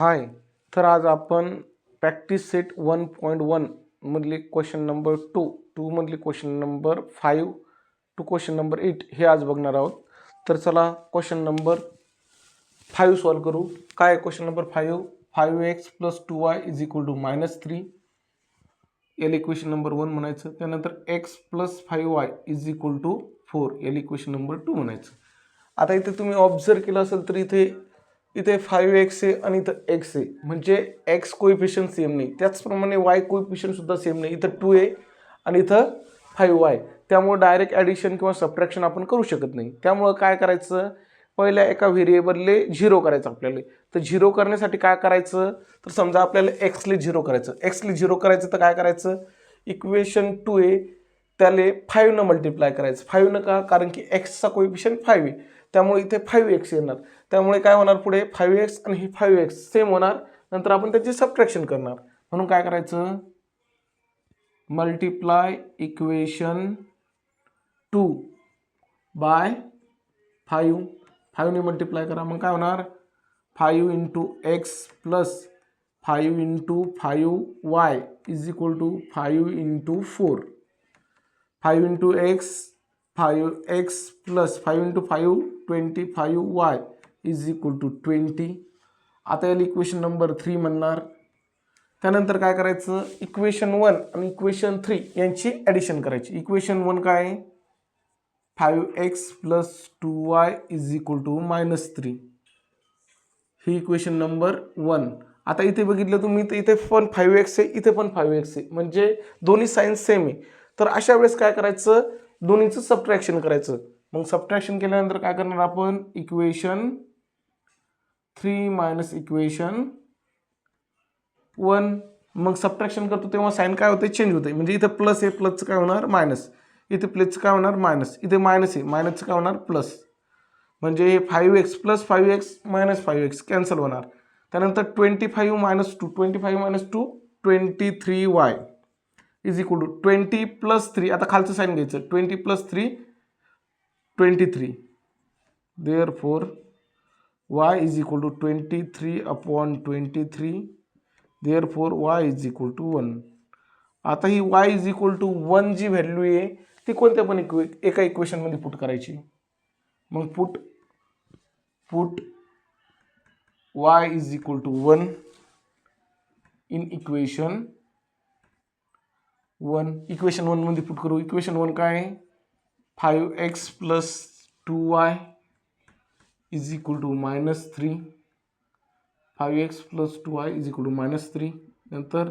हाय. तर आज आपण प्रॅक्टिस सेट 1.1 मधले क्वेश्चन नंबर 2 मधले question number 5 to question number 8 हे आज बघणार आहोत. तर चला क्वेश्चन नंबर 5 सॉल्व करू. काय क्वेश्चन नंबर 5? 5x + 2y = -3 याला इक्वेशन नंबर 1 म्हणायचं. त्यानंतर x + 5y = 4 याला इक्वेशन नंबर 2 म्हणायचं. आता इथे तुम्ही ऑब्झर्व केलं असेल तर इथे 5x आहे आणि इथं x आहे, म्हणजे x कोइफिशियंट सेम नाही. त्याचप्रमाणे y कोइफिशियंट सुद्धा सेम नाही. इथं 2 आहे आणि इथं 5y. त्यामुळे डायरेक्ट ॲडिशन किंवा सबट्रॅक्शन आपण करू शकत नाही. त्यामुळं काय करायचं, पहिल्या एका व्हेरिएबलले 0 करायचं आपल्याला. तर 0 करण्यासाठी काय करायचं, तर समजा आपल्याला एक्सले 0 करायचं. एक्सले 0 करायचं तर काय करायचं, इक्वेशन 2 आहे त्याले 5 न मल्टिप्लाय करायचं. 5 न का, कारण की एक्सचा कोइफिशियंट 5 आहे, त्यामुळे इथे 5x येणार. त्यामुळे काय होणार, पुढे 5x आणि हे 5x सेम होणार. नंतर आपण त्याची सबट्रॅक्शन करणार. म्हणून काय करायचं, मल्टिप्लाय इक्वेशन 2 बाय 5. 5 ने मल्टिप्लाय करा. मग काय होणार, 5 × x + 5 × 5y = 5 × 4. 5 × x 5x + 5 × 5 25y = 20. आता याला इक्वेशन नंबर 3 म्हणणार. त्यानंतर काय करायचं, इक्वेशन 1 आणि इक्वेशन 3 यांची ॲडिशन करायची. इक्वेशन 1 काय, 5x + 2y = -3 ही इक्वेशन नंबर 1. आता इथे बघितलं तुम्ही तर इथे पण 5x आहे, इथे पण 5x आहे, म्हणजे दोन्ही साइन सेम आहे. तर अशा वेळेस काय करायचं, दोन्हीचं सबट्रॅक्शन करायचं. मग सबट्रॅक्शन केल्यानंतर काय करणार आपण, इक्वेशन 3 - इक्वेशन 1. मग सबट्रॅक्शन करतो तेव्हा साइन काय होते, चेंज होते. म्हणजे इथे प्लस आहे, प्लसचं काय होणार मायनस. इथे प्लसचं काय होणार मायनस. इथे मायनस आहे, मायनसचं काय होणार प्लस. म्हणजे 5x + 5x - 5x कॅन्सल होणार. त्यानंतर 25 - 2 25 - 2 23y = 20 + 3. आता खालचं साइन घ्यायचं, 20 + 3 23. Therefore y = 23/23. Therefore y = 1. आता ही y = 1 जी व्हॅल्यू आहे ती कोणत्या पण एका इक्वेशनमध्ये पुट करायची. मग put y = 1 in equation 1. Equation 1 मध्ये पुट करू. इक्वेशन 1 काय आहे, 5x + 2y = -3. 5x + 2y = -3. नंतर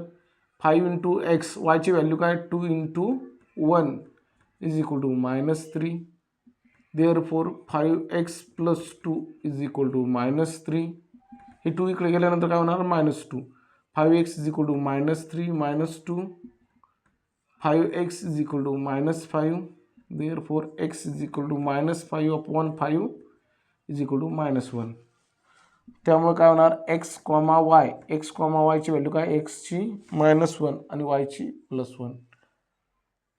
5 × x, y ची व्हॅल्यू काय, 2 × 1 -3. Therefore 5x + 2 = -3. हे 2 इकडे गेल्यानंतर काय होणार, -2. 5x = -3 - 2. 5x = -5. Therefore x = -5/5 = -1. त्यामुळे काय होणार, x, y ची व्हॅल्यू काय, x ची -1 आणि y ची +1.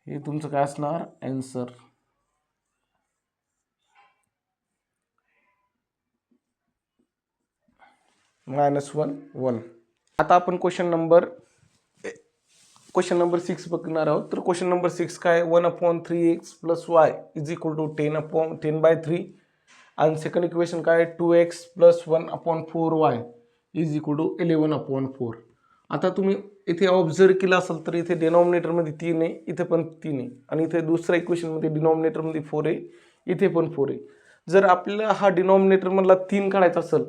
हे तुमचं काय असणार आन्सर. -1 1. आता आपण क्वेश्चन नंबर 6 बघणार आहोत. तर क्वेश्चन नंबर 6 काय, 1/3x + y = 10/3. आणि सेकंड इक्वेशन काय, 2x + 1/4y = 11/4. आता तुम्ही इथे ऑब्झर्व केलं असेल तर इथे डिनॉमिनेटरमध्ये 3 आहे, इथे पण 3 आहे, आणि इथे दुसऱ्या इक्वेशनमध्ये डिनॉमिनेटरमध्ये 4 आहे, इथे पण 4 आहे. जर आपल्याला हा डिनॉमिनेटरमधला 3 काढायचा असेल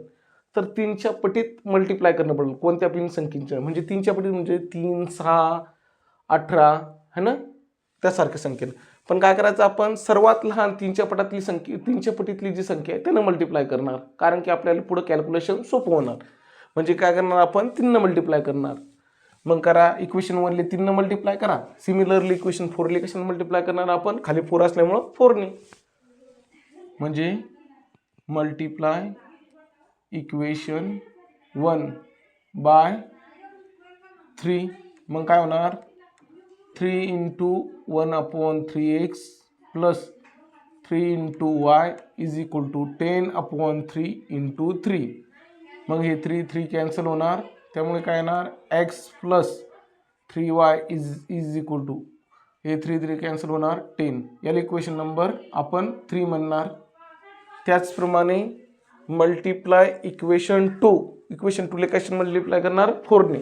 तर 3च्या पटीत मल्टिप्लाय करणं पडेल कोणत्या पण संख्येच्या. म्हणजे 3च्या पटीत म्हणजे 3, 6, 18 है ना, त्यासारख्या संख्येनं. पण काय करायचं, आपण सर्वात लहान 3च्या पटातली संख्या, 3च्या पटीतली जी संख्या आहे त्यानं मल्टिप्लाय करणार, कारण की आपल्याला पुढे कॅल्क्युलेशन सोपं होणार. म्हणजे काय करणार आपण, 3 मल्टिप्लाय करणार. मग करा, इक्वेशन 1ले 3 मल्टिप्लाय करा. सिमिलरली इक्वेशन 4ले कशाने मल्टिप्लाय करणार आपण, खाली 4 असल्यामुळं 4ने. म्हणजे मल्टिप्लाय इक्वेशन 1 बाय 3. मग काय होणार, 3 × 1/3x + 3 × y = 10/3 × 3. मग हे 3 कॅन्सल होणार, त्यामुळे काय येणार x plus 3y is equal to हे 3 कॅन्सल होणार 10. याला इक्वेशन नंबर आपण 3 म्हणणार. त्याचप्रमाणे मल्टिप्लाय इक्वेशन 2, इक्वेशन 2 ला कशाने मल्टिप्लाय करणार 4 ने,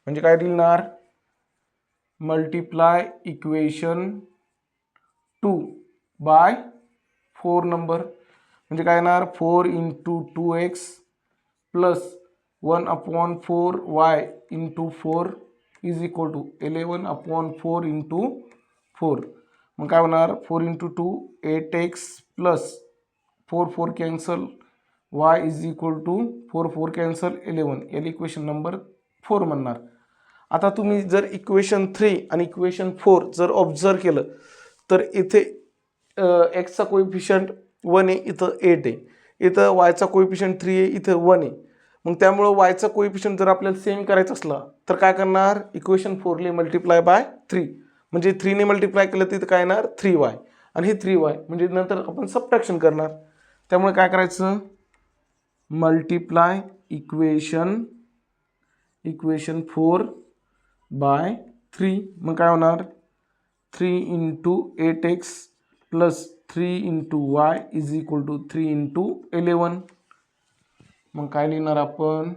म्हणजे काय लिहिणार मल्टिप्लाय इक्वेशन 2 बाय 4 नंबर, म्हणजे काय येणार 4 into 2x plus 1/4y into 4 is equal to 11/4 into 4. मग काय होणार 4 into 2 8x plus 4 cancel y is equal to 4 cancel 11. याला इक्वेशन नंबर 4 म्हणणार. आता तुम्ही जर इक्वेशन 3 आणि इक्वेशन 4 जर ऑब्झर्व केलं तर इथे एक्सचा कोएफिशियंट 1 आहे, इथं 8 आहे, इथं वायचा कोएफिशियंट 3 आहे, इथं 1 आहे. मग त्यामुळं वायचा कोएफिशियंट जर आपल्याला सेम करायचा असला तर काय करणार इक्वेशन 4 ने मल्टिप्लाय बाय 3, म्हणजे 3 ने मल्टिप्लाय केलं तिथं काय येणार 3y आणि हे 3y, म्हणजे नंतर आपण सबट्रॅक्शन करणार. त्यामुळे काय करायचं मल्टिप्लाय इक्वेशन 4 बाय 3. मग काय होणार 3 into 8x plus 3 into y is equal to 3 into 11. मग काय लिहिणार आपण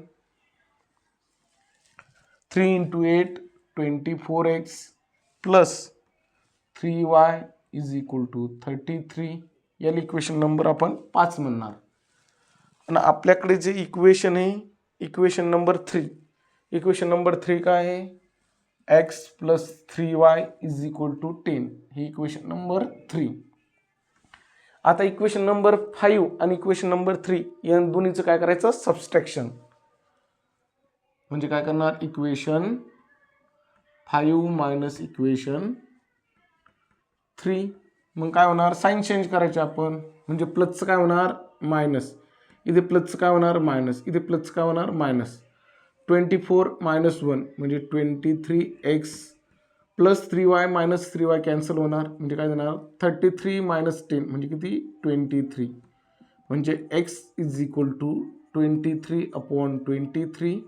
3 into 8 24x plus 3y is equal to 33. याला इक्वेशन नंबर आपण 5 म्हणणार. आणि आपल्याकडे जे इक्वेशन आहे इक्वेशन नंबर 3, इक्वेशन नंबर 3 काय आहे x plus 3y is equal to 10. ही इक्वेशन नंबर 3. आता इक्वेशन नंबर 5 आणि इक्वेशन नंबर 3 या दोन्हीचं काय करायचं सबस्ट्रॅक्शन, म्हणजे काय करणार इक्वेशन 5 मायनस इक्वेशन 3. मग काय होणार साइन चेंज करायचे आपण, म्हणजे प्लसचं काय होणार मायनस, इथे प्लसचं काय होणार मायनस, इथे प्लसचं काय होणार मायनस. 24 मायनस 1 म्हणजे 23x plus 3y minus 3y cancel होणार, म्हणजे काय देणार 33 मायनस 10 म्हणजे किती 23. म्हणजे x is equal to 23/23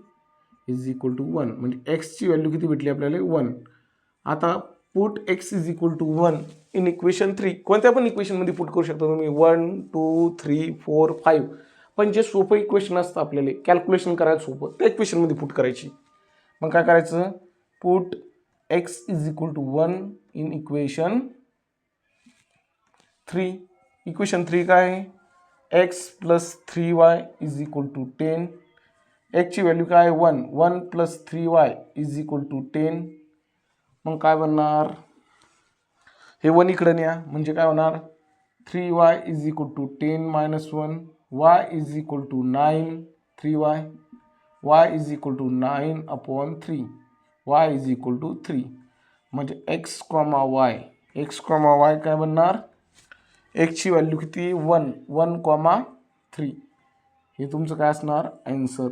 is equal to 1, म्हणजे xची व्हॅल्यू किती भेटली आपल्याला 1. आता put x is equal to 1 in equation 3. कोणत्या पण इक्वेशनमध्ये पुट करू शकता तुम्ही 1 2 3 4 5, पण जे सोपं इक्वेशन असतं आपल्याला कॅल्क्युलेशन करायला सोपं त्या इक्वेशनमध्ये पुट करायची. मग काय करायचं put x is equal to 1 in equation 3. Equation 3 काय आहे x plus 3y is equal to 10. x ची व्हॅल्यू काय 1, 1 plus 3y is equal to 10. मग काय बनणार हे 1 इकडे न्या, म्हणजे काय होणार 3y is equal to 10 minus 1, y is equal to 9 3y, y is equal to 9/3, y is equal to 3. म्हणजे x, y काय बनणार x ची व्हॅल्यू किती 1, 1,3. हे तुमचं काय असणार आन्सर.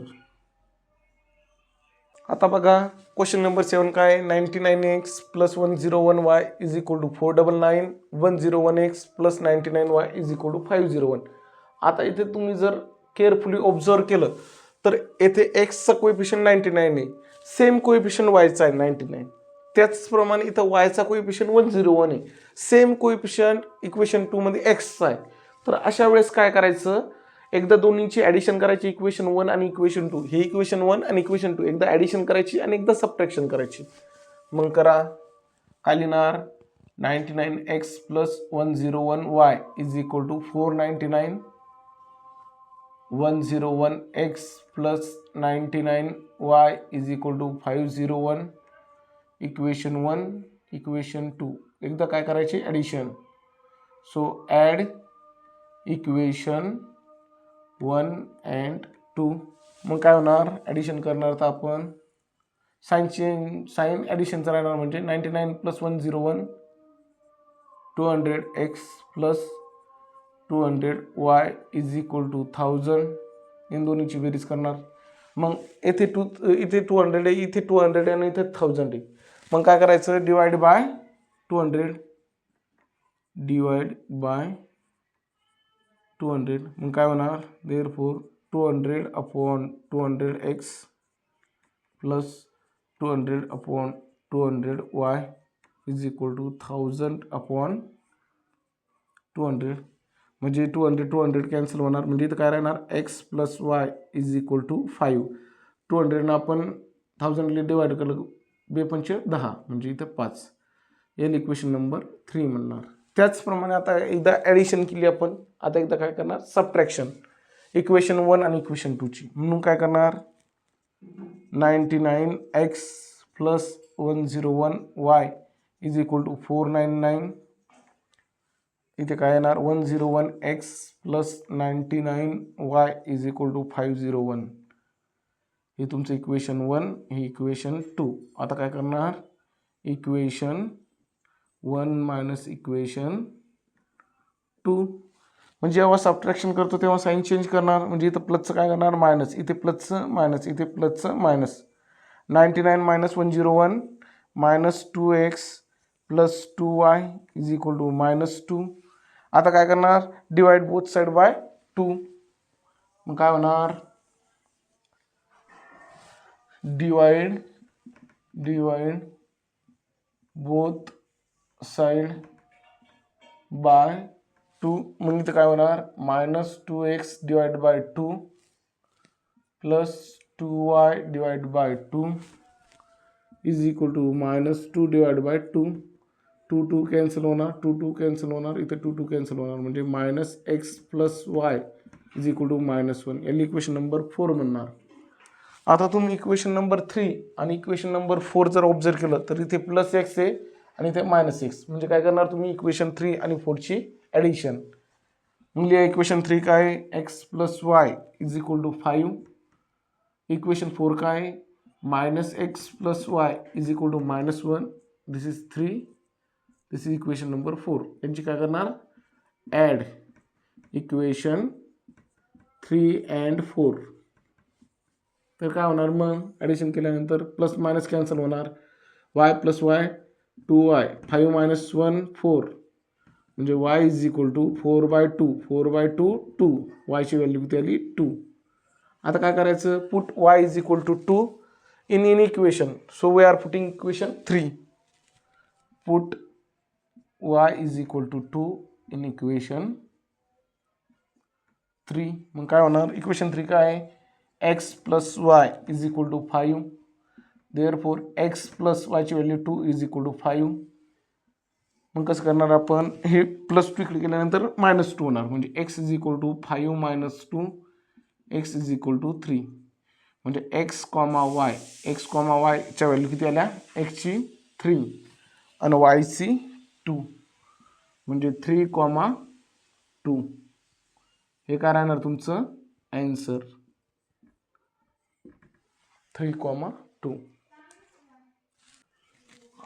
आता बघा क्वेश्चन नंबर 7 काय 99x plus 101y is equal to 499, 101x plus 99y is equal to 501. आता इथे तुम्ही जर केअरफुली ऑब्झर्व केलं तर येथे एक्सचा कोएफिशियंट 99 आहे, सेम कोएफिशियंट वायचा आहे 99. त्याचप्रमाणे इथं वायचा कोएफिशियंट 101 आहे, सेम कोएफिशियंट इक्वेशन 2 मध्ये एक्सचा आहे. तर अशा वेळेस काय करायचं एकदा दोन्हीची ॲडिशन करायची इक्वेशन 1 आणि इक्वेशन 2, हे इक्वेशन 1 आणि इक्वेशन 2 एकदा ॲडिशन करायची आणि एकदा सबट्रॅक्शन करायची. मग करा काय लिहिणार 99x plus 101y is equal to 499, 101x plus 99y is equal to 501. Equation 1 equation 2 एकदा काय करायचे addition. So add equation 1 and 2. मग काय होणार ॲडिशन करणार तर आपण साइन ॲडिशनचा राहणार, म्हणजे 99 plus 101 200x plus 200y is equal to 1000. इन दोन्हीची बेरीज करणार. मग इथे 200 आहे, इथे 200 आहे आणि इथे 1000 आहे. मग काय करायचं डिवाइड बाय 200, डिवाइड बाय 200. मग काय होणार therefore 200 upon 200x plus 200 upon 200y is equal to 1000 upon 200. म्हणजे 200 कॅन्सल होणार, म्हणजे इथं काय राहणार x plus y is equal to 5. 200 आपण 1000 डिवाइड केलं, 2×5 म्हणजे इथं 5. याला इक्वेशन नंबर 3 म्हणणार. त्याचप्रमाणे आता एकदा ॲडिशन केली आपण, आता एकदा काय करणार सबट्रॅक्शन. इक्वेशन 1 आणि इक्वेशन 2 ची. म्हणून काय करणार 99x plus 101y is equal to 499. इथे काय येणार 101x plus 99y is equal to 501. हे तुमचं इक्वेशन 1, हे इक्वेशन 2. आता काय करणार इक्वेशन 1 मायनस इक्वेशन 2. म्हणजे जेव्हा सबट्रॅक्शन करतो तेव्हा साईन चेंज करणार. म्हणजे इथं प्लसचं काय करणार मायनस, इथे प्लसचं मायनस, इथे प्लसचं minus. 99 minus 101 minus 2x plus 2y is equal to minus 2. आता काय करणार डिवाइड बोथ साइड बाय 2. मग काय होणार डिवाइड बोथ साइड बाय 2. मग इथं काय होणार minus 2x divide by 2 plus 2y divide by 2 is equal to minus 2 divide by 2. 2 cancel होणार, 2 कॅन्सल होणार, इथं 2 कॅन्सल होणार, म्हणजे minus x plus y is equal to minus 1. याला इक्वेशन नंबर 4 म्हणणार. आता तुम्ही इक्वेशन नंबर 3 आणि इक्वेशन नंबर 4 जर ऑब्झर्व केलं तर इथे प्लस एक्स आहे आणि इथे मायनस एक्स. म्हणजे काय करणार तुम्ही इक्वेशन 3 आणि 4 ची ॲडिशन. म्हणजे इक्वेशन 3 काय x plus y is equal to 5. Equation 4 काय minus x plus y is equal to minus 1. This is 3. This is equation number 4. यांची काय करणार ॲड इक्वेशन 3 and 4. तर काय होणार मग ॲडिशन केल्यानंतर प्लस मायनस कॅन्सल होणार. y plus y 2y, 5 minus 1 4. म्हणजे y इज इक्वल टू 4/2. 4/2 2. yची व्हॅल्यू किती आली 2. आता काय करायचं put y is equal to 2 in equation. So we are putting equation 3. Put y is equal to 2 in equation 3. मग काय होणार इक्वेशन 3 काय आहे x plus y is equal to 5. Therefore x plus वायची व्हॅल्यू 2 इज इक्वल टू 5. मग कसं करणार आपण हे प्लस 2 इकडे केल्यानंतर मायनस 2 होणार. म्हणजे x is equal to 5 minus 2 x is equal to 3. म्हणजे x कॉमा वायच्या व्हॅल्यू किती आल्या x ची 3 आणि y ची 2. म्हणजे 3,2. हे काय राहणार तुमचं ॲन्सर 3,2.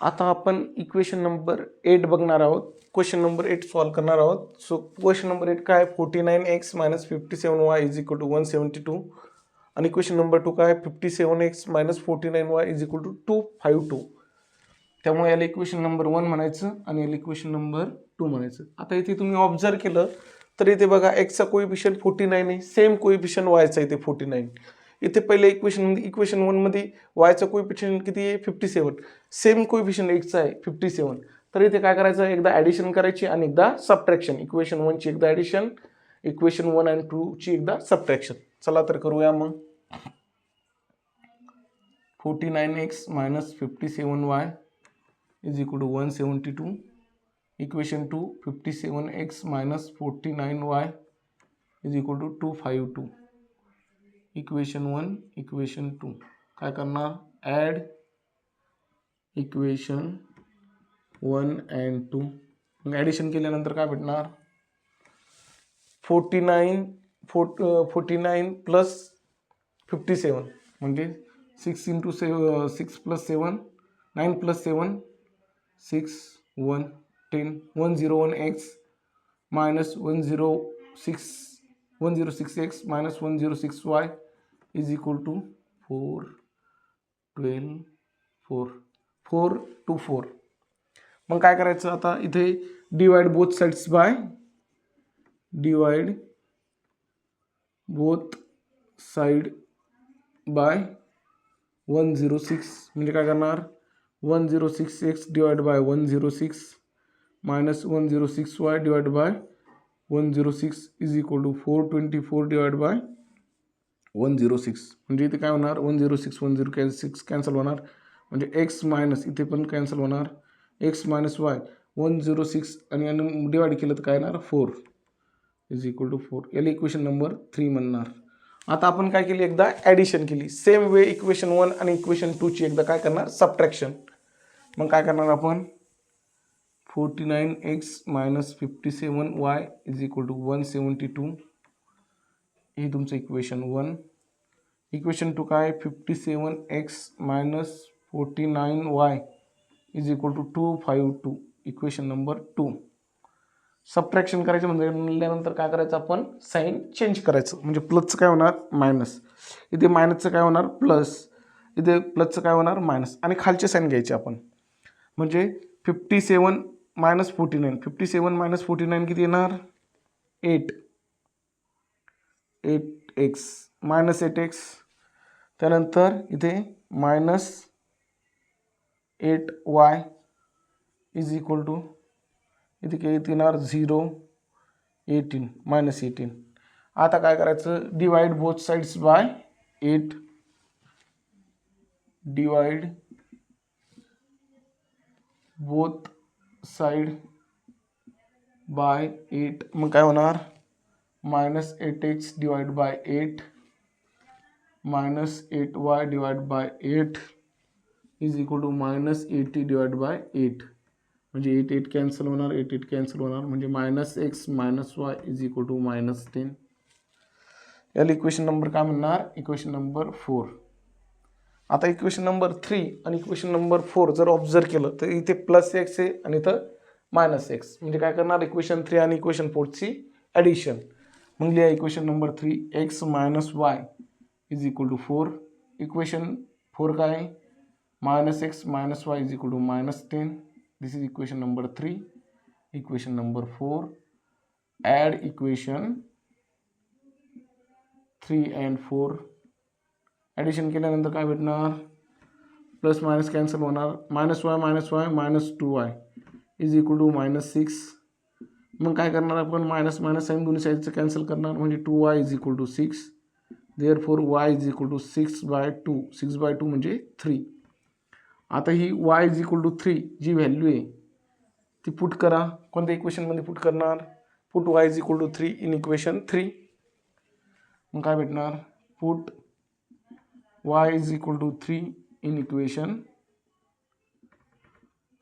आता आपण इक्वेशन नंबर 8 बघणार आहोत. क्वेश्चन नंबर 8 सॉल्व करणार आहोत. सो क्वेश्चन नंबर 8 काय 49x minus 57y is equal to 172. आणि क्वेश्चन नंबर 2 काय 57x minus 49y is equal to 252. त्यामुळे याला इक्वेशन नंबर 1 म्हणायचं आणि याला इक्वेशन नंबर 2 म्हणायचं. आता इथे तुम्ही ऑब्झर्व केलं तर इथे बघा एक्सचा कोएफिशियंट 49 आहे, सेम कोएफिशियंट वायचा इथे 49. इथे पहिले इक्वेशन 1 मध्ये वायचा कोएफिशियंट किती आहे 57, सेम कोएफिशियंट एक्सचा आहे 57. तर इथे काय करायचं एकदा ॲडिशन करायची आणि एकदा सबट्रॅक्शन. इक्वेशन 1 ची एकदा ॲडिशन, इक्वेशन 1 आणि 2 ची एकदा सबट्रॅक्शन. चला तर करूया मग. 49x minus 57y is equal to 172. Equation 2 57x minus 49y is equal to 252. Equation 1 equation 2 काय करणार ॲड इक्वेशन 1 and 2. मग ॲडिशन केल्यानंतर काय भेटणार 49 प्लस 57 म्हणजे 6 plus 7 9 plus 7 6 1 10 101x minus 106x minus 106y is equal to 4 12 4 4 to 4. मग काय करायचं आता इथे divide both sides by 2 side by 106 म्हणजे काय करणार 106x divide by 106 minus 106y divide by 106 is equal to 424 divide by 106 म्हणजे इथे काय होणार 106 कॅन्सल होणार म्हणजे x मायनस इथे पण कॅन्सल होणार x मायनस y 106 आणि डिवाइड केलं तर काय येणार 4 इज इक्वल टू 4 याला इक्वेशन नंबर 3 म्हणणार. आता आपण काय केली एकदा ॲडिशन केली सेम वे इक्वेशन 1 आणि इक्वेशन 2 ची एकदा काय करणार सबट्रॅक्शन. मग काय करणार आपण 49x minus 57y is equal to 172 हे तुमचं इक्वेशन 1. इक्वेशन 2 काय 57x minus 49y is equal to 252 equation number 2. Subtraction करायचं म्हणल्यानंतर काय करायचं आपण साईन चेंज करायचं म्हणजे प्लसचं काय होणार मायनस इथे मायनसचं काय होणार प्लस इथे प्लसचं काय होणार मायनस आणि खालचे साईन घ्यायचे आपण म्हणजे 57 मायनस 49 57 मायनस 49 किती येणार 8x मायनस 8x त्यानंतर इथे minus 8y is equal to इथे काय येणार 0 18 मायनस 18. आता काय करायचं divide both sides by 8 divide both side by 8 मग काय होणार minus 8x divide by 8 minus 8y divide by 8 is equal to minus 80 divide by 8 म्हणजे 8 कॅन्सल होणार 8 कॅन्सल होणार म्हणजे minus x minus y is equal to minus 10. याला equation number काय म्हणणार इक्वेशन नंबर 4. आता इक्वेशन नंबर 3 आणि इक्वेशन नंबर 4 जर ऑब्झर्व केलं तर इथे प्लस एक्स आहे आणि इथं मायनस एक्स म्हणजे काय करणार इक्वेशन 3 आणि इक्वेशन 4 ची ॲडिशन. मग लिहा equation number 3 x minus y is equal to 4 equation 4 काय minus x minus y is equal to minus 10. This is equation number 3. Equation number 4. Add equation 3 and 4. Addition केल्यानंतर काय भेटणार प्लस मायनस कॅन्सल होणार minus y minus 2y is equal to minus 6. मग काय करणार आपण minus minus sine दोन्ही साईडचं cancel करणार म्हणजे 2y is equal to 6. Therefore y is equal to 6/2 6/2 म्हणजे 3. आता ही y इज इक्वल टू 3 जी व्हॅल्यू आहे ती पुट करा कोणत्या इक्वेशनमध्ये पुट करणार put y is equal to 3 in equation 3. मग काय भेटणार put y is equal to 3 in equation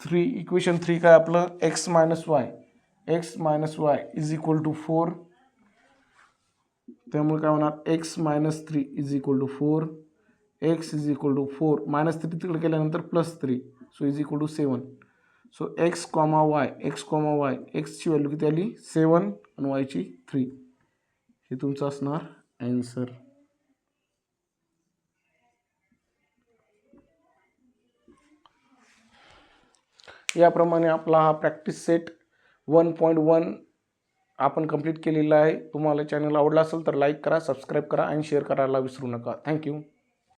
3. Equation 3 काय आपलं x minus y is equal to 4. त्यामुळे काय होणार x minus 3 is equal to 4. x is equal to 4 minus 3 तिकडे केल्यानंतर plus 3 so is equal to 7. So x comma y एक्सची व्हॅल्यू किती आली 7 आणि वायची 3. हे तुमचं असणार ॲन्सर. याप्रमाणे आपला हा प्रॅक्टिस सेट 1.1 आपण कंप्लीट केलेला आहे. तुम्हाला चॅनल आवडला असेल तर लाईक करा सबस्क्राईब करा आणि शेअर करायला विसरू नका. थँक्यू.